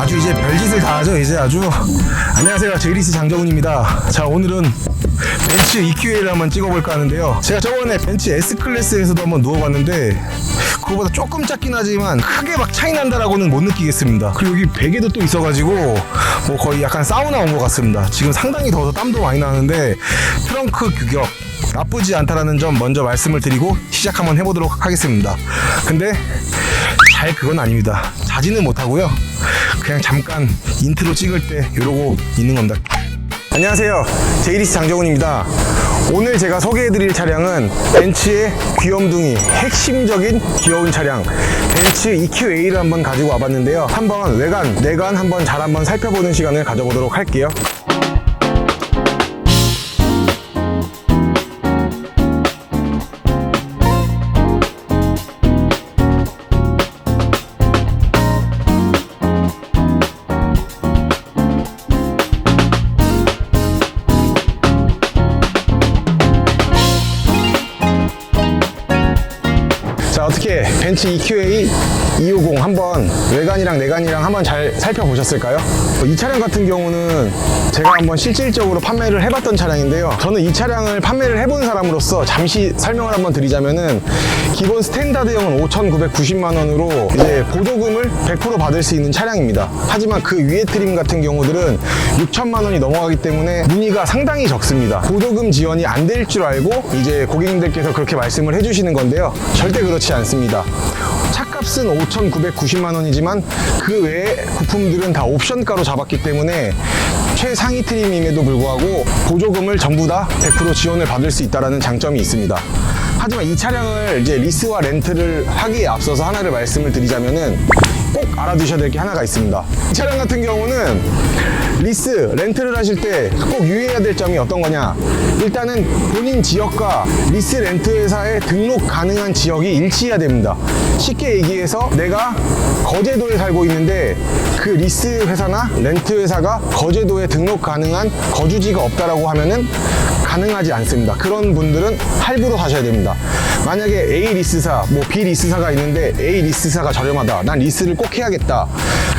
아주 이제 별짓을 다 하죠. 이제 아주. 안녕하세요, 제이리스 장정훈입니다. 자, 오늘은 벤츠 EQA를 한번 찍어볼까 하는데요. 제가 저번에 벤츠 S클래스에서도 한번 누워봤는데 그거보다 조금 작긴 하지만 크게 막 차이 난다라고는 못 느끼겠습니다. 그리고 여기 베개도 또 있어가지고 뭐 거의 약간 사우나 온 것 같습니다. 지금 상당히 더워서 땀도 많이 나는데 트렁크 규격 나쁘지 않다라는 점 먼저 말씀을 드리고 시작 한번 해보도록 하겠습니다. 근데 잘 그건 아닙니다. 자지는 못하고요. 그냥 잠깐 인트로 찍을 때 이러고 있는 겁니다. 안녕하세요, 제이리스 장정훈입니다. 오늘 제가 소개해드릴 차량은 벤츠의 귀염둥이 핵심적인 귀여운 차량 벤츠 EQA를 한번 가지고 와봤는데요. 한번 외관, 내관 한번 잘 한번 살펴보는 시간을 가져보도록 할게요. 자, 어떻게 벤츠 EQA 250 한번 외관이랑 내관이랑 한번 잘 살펴보셨을까요? 이 차량 같은 경우는 제가 한번 실질적으로 판매를 해봤던 차량인데요. 저는 이 차량을 판매를 해본 사람으로서 잠시 설명을 한번 드리자면은 기본 스탠다드형은 5,990만 원으로 이제 보조금을 100% 받을 수 있는 차량입니다. 하지만 그 위에 트림 같은 경우들은 6천만 원이 넘어가기 때문에 문의가 상당히 적습니다. 보조금 지원이 안 될 줄 알고 이제 고객님들께서 그렇게 말씀을 해주시는 건데요. 절대 그렇지 않습니다. 차값은 5,990만 원이지만 그 외에 부품들은 다 옵션가로 잡았기 때문에 최상위 트림임에도 불구하고 보조금을 전부 다 100% 지원을 받을 수 있다는 장점이 있습니다. 하지만 이 차량을 이제 리스와 렌트를 하기에 앞서서 하나를 말씀을 드리자면은 꼭 알아두셔야 될 게 하나가 있습니다. 이 차량 같은 경우는 리스, 렌트를 하실 때 꼭 유의해야 될 점이 어떤 거냐? 일단은 본인 지역과 리스 렌트 회사에 등록 가능한 지역이 일치해야 됩니다. 쉽게 얘기해서 내가 거제도에 살고 있는데 그 리스 회사나 렌트 회사가 거제도에 등록 가능한 거주지가 없다라고 하면은 가능하지 않습니다. 그런 분들은 할부로 사셔야 됩니다. 만약에 A 리스사, 뭐 B 리스사가 있는데 A 리스사가 저렴하다. 난 리스를 꼭 해야겠다.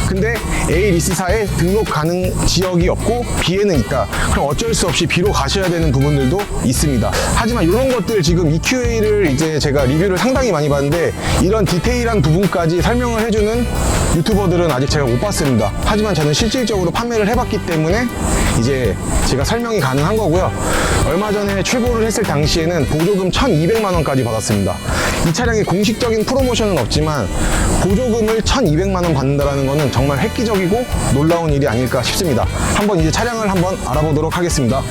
근데 A 리스사에 등록 가능 지역이 없고 B에는 있다. 그럼 어쩔 수 없이 B로 가셔야 되는 부분들도 있습니다. 하지만 이런 것들 지금 EQA를 이제 제가 리뷰를 상당히 많이 봤는데 이런 디테일한 부분까지 설명을 해주는 유튜버들은 아직 제가 못 봤습니다. 하지만 저는 실질적으로 판매를 해봤기 때문에 이제 제가 설명이 가능한 거고요. 얼마 전에 출고를 했을 당시에는 보조금 1,200만 원까지 받았습니다. 이 차량의 공식적인 프로모션은 없지만 보조금을 1,200만 원 받는다는 것은 정말 획기적이고 놀라운 일이 아닐까 싶습니다. 한번 이제 차량을 한번 알아보도록 하겠습니다.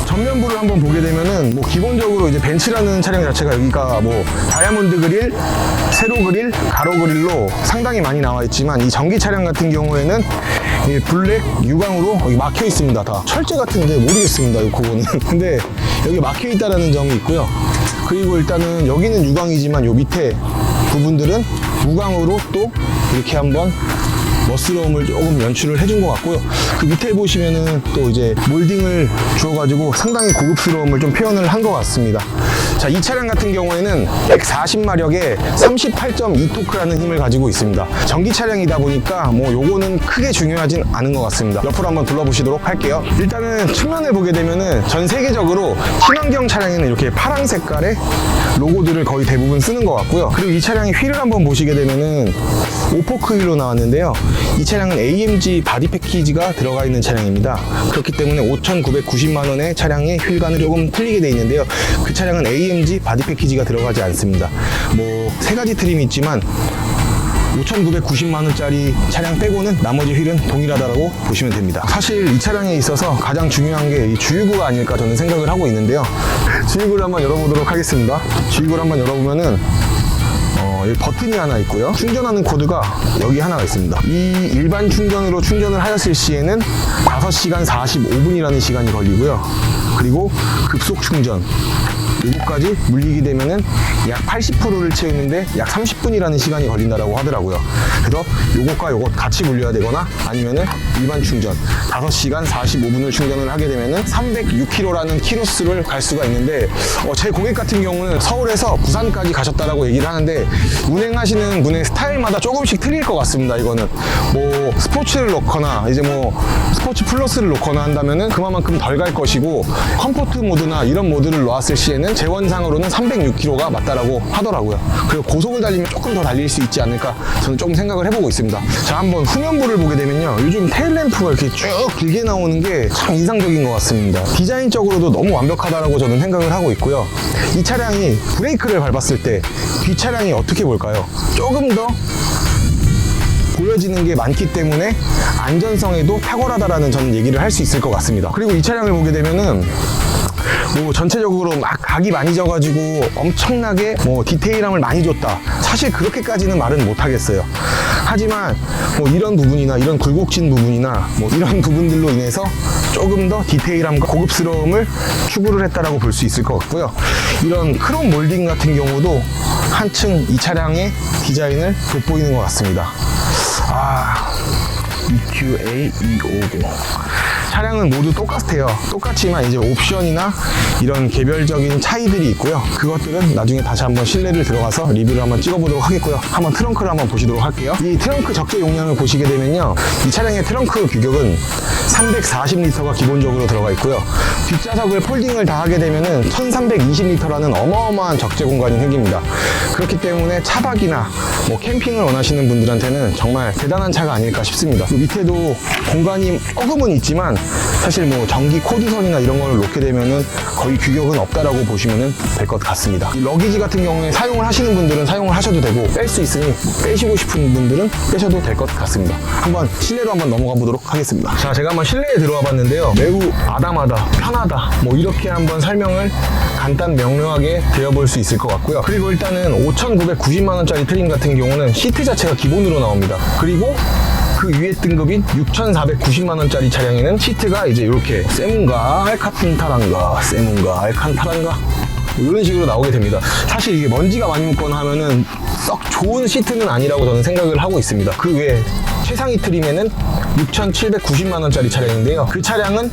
전면부를 한번 보게 되면은 뭐 기본적으로 이제 벤츠라는 차량 자체가 여기가 뭐 다이아몬드 그릴, 세로 그릴, 가로 그릴로 상당히 많이 나와 있지만 이 전기 차량 같은 경우에는 이 블랙 유광으로 여기 막혀 있습니다. 다 철제 같은데 모르겠습니다. 그거는 근데 여기 막혀 있다라는 점이 있고요. 그리고 일단은 여기는 유광이지만 요 밑에 부분들은 무광으로 또 이렇게 한번 멋스러움을 조금 연출을 해준 것 같고요. 그 밑에 보시면은 또 이제 몰딩을 주어가지고 상당히 고급스러움을 좀 표현을 한 것 같습니다. 자, 이 차량 같은 경우에는 140마력에 38.2토크라는 힘을 가지고 있습니다. 전기 차량이다 보니까 뭐 요거는 크게 중요하진 않은 것 같습니다. 옆으로 한번 둘러보시도록 할게요. 일단은 측면을 보게 되면은 전 세계적으로 친환경 차량에는 이렇게 파란 색깔의 로고들을 거의 대부분 쓰는 것 같고요. 그리고 이 차량의 휠을 한번 보시게 되면은 오포크 휠로 나왔는데요. 이 차량은 AMG 바디 패키지가 들어가 있는 차량입니다. 그렇기 때문에 5,990만 원의 차량의 휠과는 조금 틀리게 되어 있는데요. 그 차량은 AMG 바디 패키지가 들어가지 않습니다. 뭐 세 가지 트림이 있지만 5,990만 원짜리 차량 빼고는 나머지 휠은 동일하다고 보시면 됩니다. 사실 이 차량에 있어서 가장 중요한 게 이 주유구가 아닐까 저는 생각을 하고 있는데요. 주유구를 한번 열어보도록 하겠습니다. 주유구를 한번 열어보면은 여기 버튼이 하나 있고요. 충전하는 코드가 여기 하나가 있습니다. 이 일반 충전으로 충전을 하였을 시에는 5시간 45분이라는 시간이 걸리고요. 그리고 급속 충전 요거까지 물리게 되면은 약 80%를 채우는데 약 30분이라는 시간이 걸린다라고 하더라고요. 그래서 요것과 요것 같이 물려야 되거나 아니면은 일반 충전 5시간 45분을 충전을 하게 되면은 306km라는 키로수를 갈 수가 있는데 제 고객 같은 경우는 서울에서 부산까지 가셨다라고 얘기를 하는데 운행하시는 분의 스타일마다 조금씩 틀릴 것 같습니다. 이거는 뭐 스포츠를 넣거나 이제 뭐 스포츠 플러스를 넣거나 한다면은 그만큼 덜 갈 것이고 컴포트 모드나 이런 모드를 놓았을 시에는 재원상으로는 306km가 맞다라고 하더라고요. 그리고 고속을 달리면 조금 더 달릴 수 있지 않을까 저는 조금 생각을 해보고 있습니다. 자, 한번 후면부를 보게 되면요, 요즘 테일램프가 이렇게 쭉 길게 나오는 게 참 인상적인 것 같습니다. 디자인적으로도 너무 완벽하다라고 저는 생각을 하고 있고요. 이 차량이 브레이크를 밟았을 때 뒷차량이 어떻게 볼까요? 조금 더 보여지는 게 많기 때문에 안전성에도 탁월하다라는 저는 얘기를 할 수 있을 것 같습니다. 그리고 이 차량을 보게 되면은 뭐 전체적으로 막 각이 많이 져가지고 엄청나게 뭐 디테일함을 많이 줬다, 사실 그렇게까지는 말은 못 하겠어요. 하지만 뭐 이런 부분이나 이런 굴곡진 부분이나 뭐 이런 부분들로 인해서 조금 더 디테일함과 고급스러움을 추구를 했다라고 볼 수 있을 것 같고요. 이런 크롬 몰딩 같은 경우도 한층 이 차량의 디자인을 돋보이는 것 같습니다. EQA 250 차량은 모두 똑같아요. 똑같지만 이제 옵션이나 이런 개별적인 차이들이 있고요. 그것들은 나중에 다시 한번 실내를 들어가서 리뷰를 한번 찍어보도록 하겠고요. 한번 트렁크를 한번 보시도록 할게요. 이 트렁크 적재 용량을 보시게 되면요, 이 차량의 트렁크 규격은 340L가 기본적으로 들어가 있고요. 뒷좌석을 폴딩을 다 하게 되면은 1320L라는 어마어마한 적재 공간이 생깁니다. 그렇기 때문에 차박이나 뭐 캠핑을 원하시는 분들한테는 정말 대단한 차가 아닐까 싶습니다. 그 밑에도 공간이 조금은 있지만 사실 뭐 전기 코드선이나 이런 걸 놓게 되면은 거의 규격은 없다라고 보시면 될 것 같습니다. 이 러기지 같은 경우에 사용을 하시는 분들은 사용을 하셔도 되고 뺄 수 있으니 빼시고 싶은 분들은 빼셔도 될 것 같습니다. 한번 실내로 한번 넘어가 보도록 하겠습니다. 자, 제가 한번 실내에 들어와 봤는데요, 매우 아담하다, 편하다, 뭐 이렇게 한번 설명을 간단 명료하게 드려볼 수 있을 것 같고요. 그리고 일단은 5,990만원짜리 트림 같은 경우는 시트 자체가 기본으로 나옵니다. 그리고 그 위에 등급인 6,490만원짜리 차량에는 시트가 이제 이렇게 세문가 알칸타란가 세문가 알칸타란가 이런 식으로 나오게 됩니다. 사실 이게 먼지가 많이 묻거나 하면은 썩 좋은 시트는 아니라고 저는 생각을 하고 있습니다. 그 외에 최상위 트림에는 6,790만원짜리 차량인데요, 그 차량은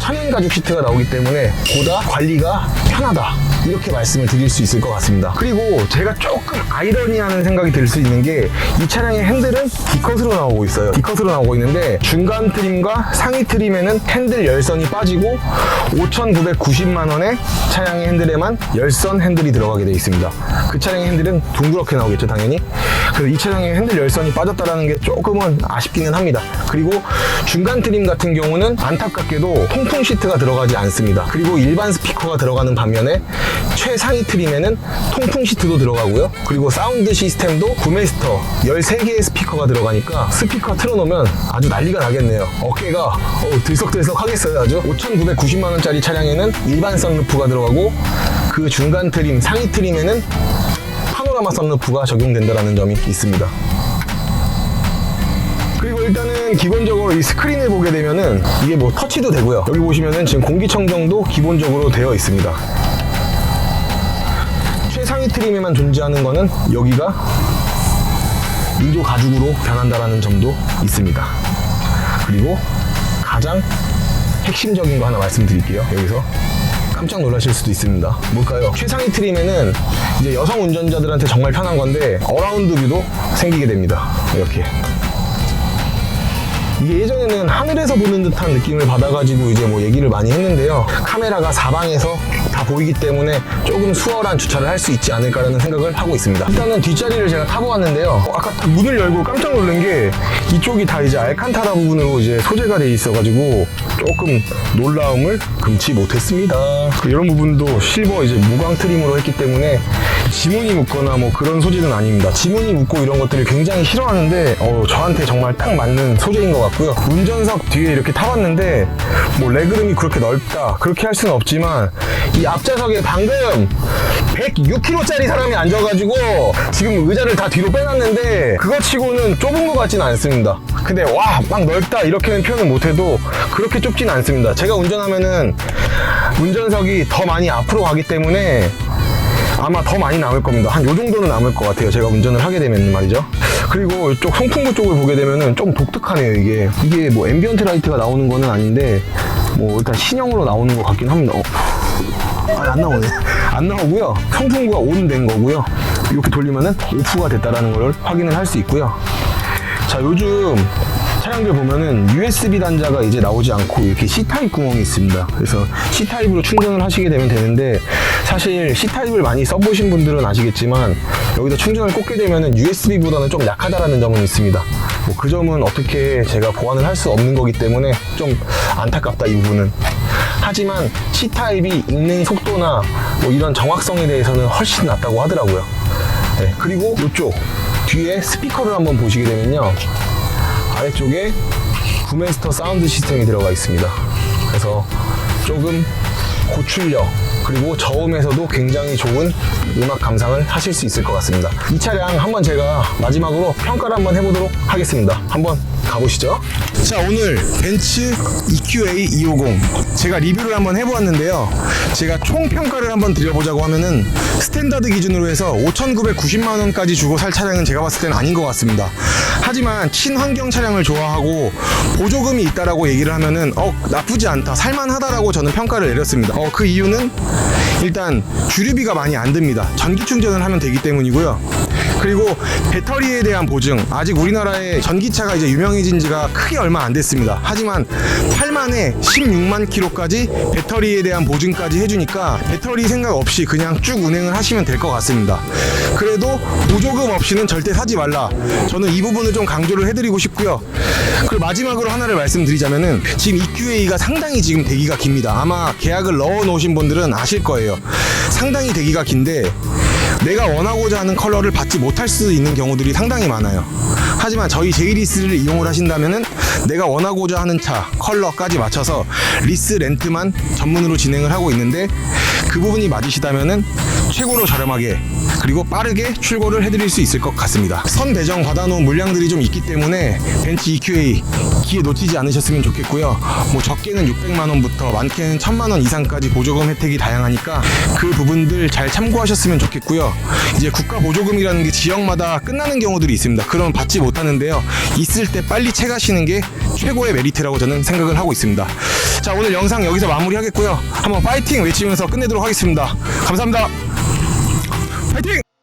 천연 가죽 시트가 나오기 때문에 보다 관리가 편하다, 이렇게 말씀을 드릴 수 있을 것 같습니다. 그리고 제가 조금 아이러니하는 생각이 들 수 있는 게 이 차량의 핸들은 D컷으로 나오고 있어요. D컷으로 나오고 있는데 중간 트림과 상위 트림에는 핸들 열선이 빠지고 5,990만원의 차량의 핸들에만 열선 핸들이 들어가게 되어 있습니다. 그 차량의 핸들은 둥그렇게 나오겠죠, 당연히. 그래서 이 차량의 핸들 열선이 빠졌다는 게 조금은 아쉽기는 합니다. 그리고 중간 트림 같은 경우는 안타깝게도 통풍 시트가 들어가지 않습니다. 그리고 일반 스피커가 들어가는 반면에 최상위 트림에는 통풍 시트도 들어가고요. 그리고 사운드 시스템도 구메스터 13개의 스피커가 들어가니까 스피커 틀어놓으면 아주 난리가 나겠네요. 어깨가 들썩들썩 하겠어요. 아주 5,990만원짜리 차량에는 일반 선루프가 들어가고 그 중간 트림, 상위 트림에는 파노라마 선루프가 적용된다는 점이 있습니다. 그리고 일단은 기본적으로 이 스크린을 보게 되면은 이게 뭐 터치도 되고요. 여기 보시면은 지금 공기청정도 기본적으로 되어 있습니다. 최상위 트림에만 존재하는 거는 여기가 인조 가죽으로 변한다라는 점도 있습니다. 그리고 가장 핵심적인 거 하나 말씀드릴게요. 여기서 깜짝 놀라실 수도 있습니다. 뭘까요? 최상위 트림에는 이제 여성 운전자들한테 정말 편한 건데 어라운드 뷰도 생기게 됩니다. 이렇게. 이게 예전에는 하늘에서 보는 듯한 느낌을 받아가지고 이제 뭐 얘기를 많이 했는데요, 카메라가 사방에서 다 보이기 때문에 조금 수월한 주차를 할 수 있지 않을까라는 생각을 하고 있습니다. 일단은 뒷자리를 제가 타보았는데요, 아까 문을 열고 깜짝 놀란 게 이쪽이 다 이제 알칸타라 부분으로 이제 소재가 돼 있어가지고 조금 놀라움을 금치 못했습니다. 이런 부분도 실버 이제 무광 트림으로 했기 때문에 지문이 묻거나 뭐 그런 소재는 아닙니다. 지문이 묻고 이런 것들을 굉장히 싫어하는데 저한테 정말 딱 맞는 소재인 것 같고요. 운전석 뒤에 이렇게 타봤는데 뭐 레그룸이 그렇게 넓다 그렇게 할 수는 없지만 이 앞좌석에 방금 106kg짜리 사람이 앉아가지고 지금 의자를 다 뒤로 빼놨는데 그거 치고는 좁은 것 같지는 않습니다. 근데 와 막 넓다 이렇게는 표현을 못해도 그렇게 좁진 않습니다. 제가 운전하면은 운전석이 더 많이 앞으로 가기 때문에 아마 더 많이 남을 겁니다. 한 요 정도는 남을 것 같아요. 제가 운전을 하게 되면 말이죠. 그리고 이쪽 송풍구 쪽을 보게 되면은 좀 독특하네요. 이게 뭐 앰비언트 라이트가 나오는 거는 아닌데 뭐 일단 신형으로 나오는 것 같긴 합니다. 안 나오네. 안 나오고요. 송풍구가 ON 된 거고요. 이렇게 돌리면은 오프가 됐다라는 걸 확인을 할 수 있고요. 자, 요즘 차량들 보면은 USB 단자가 이제 나오지 않고 이렇게 C타입 구멍이 있습니다. 그래서 C타입으로 충전을 하시게 되면 되는데 사실 C타입을 많이 써보신 분들은 아시겠지만 여기다 충전을 꽂게 되면은 USB보다는 좀 약하다라는 점은 있습니다. 뭐 그 점은 어떻게 제가 보완을 할 수 없는 거기 때문에 좀 안타깝다 이 부분은. 하지만 C타입이 읽는 속도나 뭐 이런 정확성에 대해서는 훨씬 낫다고 하더라고요. 네, 그리고 이쪽 뒤에 스피커를 한번 보시게 되면요. 아래쪽에 구메스터 사운드 시스템이 들어가 있습니다. 그래서 조금 고출력 그리고 저음에서도 굉장히 좋은 음악 감상을 하실 수 있을 것 같습니다. 이 차량 한번 제가 마지막으로 평가를 한번 해보도록 하겠습니다. 한번 가보시죠. 자, 오늘 벤츠 EQA 250 제가 리뷰를 한번 해보았는데요. 제가 총 평가를 한번 드려보자고 하면은 스탠다드 기준으로 해서 5,990만 원까지 주고 살 차량은 제가 봤을 때는 아닌 것 같습니다. 하지만 친환경 차량을 좋아하고 보조금이 있다라고 얘기를 하면은 나쁘지 않다, 살만하다라고 저는 평가를 내렸습니다. 그 이유는 일단 주류비가 많이 안 듭니다. 전기 충전을 하면 되기 때문이고요. 그리고 배터리에 대한 보증, 아직 우리나라에 전기차가 이제 유명해진 지가 크게 얼마 안 됐습니다. 하지만 8만에 16만 킬로까지 배터리에 대한 보증까지 해주니까 배터리 생각 없이 그냥 쭉 운행을 하시면 될 것 같습니다. 그래도 보조금 없이는 절대 사지 말라, 저는 이 부분을 좀 강조를 해드리고 싶고요. 그리고 마지막으로 하나를 말씀드리자면은 지금 EQA가 상당히 지금 대기가 깁니다. 아마 계약을 넣어 놓으신 분들은 아실 거예요. 상당히 대기가 긴데 내가 원하고자 하는 컬러를 받지 못할 수 있는 경우들이 상당히 많아요. 하지만 저희 제이리스를 이용을 하신다면은 내가 원하고자 하는 차 컬러까지 맞춰서 리스 렌트만 전문으로 진행을 하고 있는데 그 부분이 맞으시다면은 최고로 저렴하게 그리고 빠르게 출고를 해드릴 수 있을 것 같습니다. 선 배정 받아놓은 물량들이 좀 있기 때문에 벤츠 EQA 기회 놓치지 않으셨으면 좋겠고요. 뭐 적게는 600만 원부터 많게는 1000만 원 이상까지 보조금 혜택이 다양하니까 그 부분들 잘 참고하셨으면 좋겠고요. 이제 국가 보조금이라는 게 지역마다 끝나는 경우들이 있습니다. 그러면 받지 못하는데요. 있을 때 빨리 채가시는 게 최고의 메리트라고 저는 생각을 하고 있습니다. 자, 오늘 영상 여기서 마무리하겠고요. 한번 파이팅 외치면서 끝내도록 하겠습니다. 감사합니다. 파이팅!